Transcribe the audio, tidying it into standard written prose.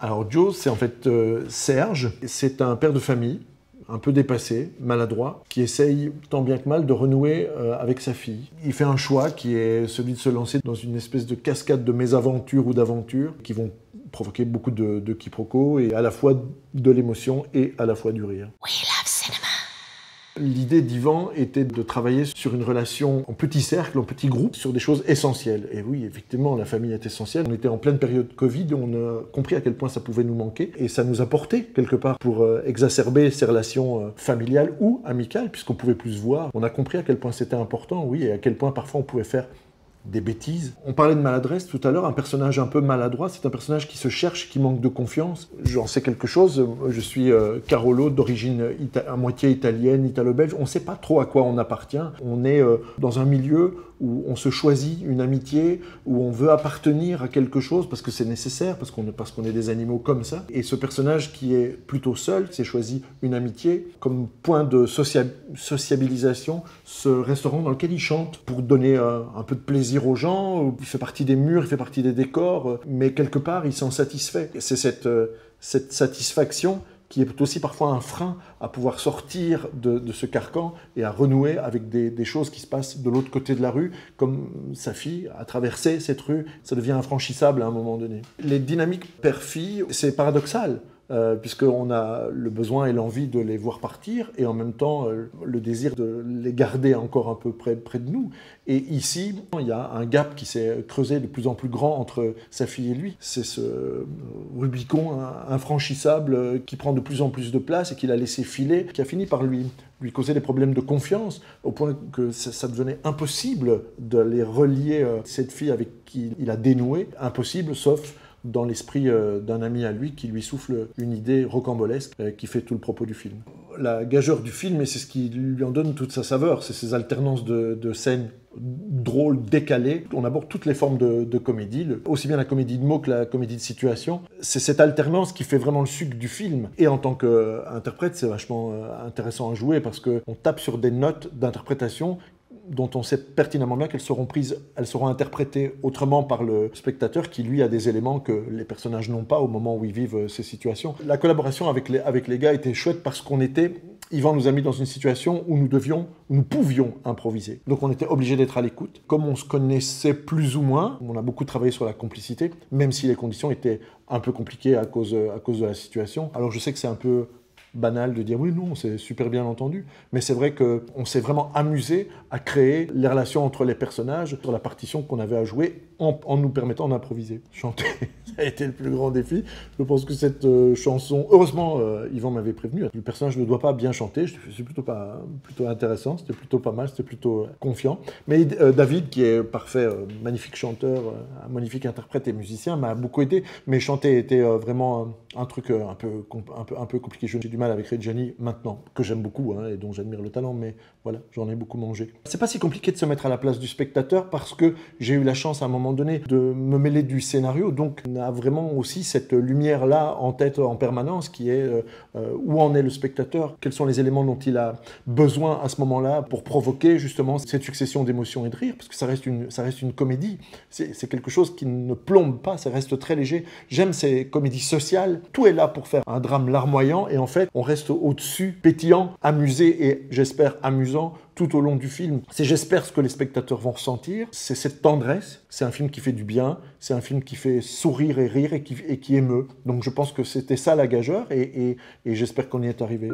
Alors Joe, c'est en fait Serge, c'est un père de famille, un peu dépassé, maladroit, qui essaye tant bien que mal de renouer avec sa fille. Il fait un choix qui est celui de se lancer dans une espèce de cascade de mésaventures ou d'aventures qui vont provoquer beaucoup de quiproquos et à la fois de l'émotion et à la fois du rire. We love cinema. L'idée d'Yvan était de travailler sur une relation en petit cercle, en petit groupe, sur des choses essentielles. Et oui, effectivement, la famille est essentielle. On était en pleine période Covid, on a compris à quel point ça pouvait nous manquer. Et ça nous a porté, quelque part, pour exacerber ces relations familiales ou amicales, puisqu'on pouvait plus se voir. On a compris à quel point c'était important, oui, et à quel point parfois on pouvait faire des bêtises. On parlait de maladresse tout à l'heure, un personnage un peu maladroit, c'est un personnage qui se cherche, qui manque de confiance. J'en sais quelque chose, je suis Carolo, d'origine à moitié italienne, italo-belge, on ne sait pas trop à quoi on appartient. On est dans un milieu où on se choisit une amitié, où on veut appartenir à quelque chose parce que c'est nécessaire, parce qu'on est des animaux comme ça. Et ce personnage qui est plutôt seul, qui s'est choisi une amitié comme point de sociabilisation, ce restaurant dans lequel il chante pour donner un peu de plaisir aux gens, il fait partie des murs, il fait partie des décors, mais quelque part il s'en satisfait. C'est cette satisfaction qui est aussi parfois un frein à pouvoir sortir de ce carcan et à renouer avec des choses qui se passent de l'autre côté de la rue, comme sa fille a traversé cette rue, ça devient infranchissable à un moment donné. Les dynamiques père-fille, c'est paradoxal. Puisqu'on a le besoin et l'envie de les voir partir et en même temps le désir de les garder encore un peu près de nous. Et ici, il y a un gap qui s'est creusé de plus en plus grand entre sa fille et lui. C'est ce Rubicon infranchissable qui prend de plus en plus de place et qu'il a laissé filer, qui a fini par lui causer des problèmes de confiance, au point que ça devenait impossible de les relier cette fille avec qui il a dénoué, impossible sauf dans l'esprit d'un ami à lui qui lui souffle une idée rocambolesque qui fait tout le propos du film. La gageure du film, et c'est ce qui lui en donne toute sa saveur, c'est ces alternances de scènes drôles, décalées. On aborde toutes les formes de comédie, aussi bien la comédie de mots que la comédie de situation. C'est cette alternance qui fait vraiment le sucre du film. Et en tant qu'interprète, c'est vachement intéressant à jouer parce qu'on tape sur des notes d'interprétation dont on sait pertinemment bien qu'elles seront prises, elles seront interprétées autrement par le spectateur qui, lui, a des éléments que les personnages n'ont pas au moment où ils vivent ces situations. La collaboration avec les gars était chouette parce qu'on était... Yvan nous a mis dans une situation où nous pouvions improviser. Donc on était obligés d'être à l'écoute. Comme on se connaissait plus ou moins, on a beaucoup travaillé sur la complicité, même si les conditions étaient un peu compliquées à cause de la situation. Alors je sais que c'est un peu banal de dire oui, non, c'est super bien entendu, mais c'est vrai qu'on s'est vraiment amusé à créer les relations entre les personnages sur la partition qu'on avait à jouer en nous permettant d'improviser. Chanter, ça a été le plus grand défi. Je pense que cette chanson, heureusement, Yvan m'avait prévenu, le personnage ne doit pas bien chanter, c'est plutôt intéressant, c'était plutôt pas mal, c'était plutôt confiant. Mais David, qui est parfait, magnifique chanteur, magnifique interprète et musicien, m'a beaucoup aidé, mais chanter était vraiment un truc un peu compliqué. J'ai du mal avec Reggiani maintenant, que j'aime beaucoup et dont j'admire le talent, mais voilà, j'en ai beaucoup mangé. C'est pas si compliqué de se mettre à la place du spectateur parce que j'ai eu la chance à un moment donné de me mêler du scénario, donc on a vraiment aussi cette lumière-là en tête en permanence qui est où en est le spectateur, quels sont les éléments dont il a besoin à ce moment-là pour provoquer justement cette succession d'émotions et de rires, parce que ça reste une comédie, c'est quelque chose qui ne plombe pas, ça reste très léger. J'aime ces comédies sociales, tout est là pour faire un drame larmoyant et en fait on reste au-dessus, pétillant, amusé et j'espère amusant tout au long du film. C'est j'espère ce que les spectateurs vont ressentir, c'est cette tendresse, c'est un film qui fait du bien, c'est un film qui fait sourire et rire et qui émeut. Donc je pense que c'était ça la gageure et j'espère qu'on y est arrivé.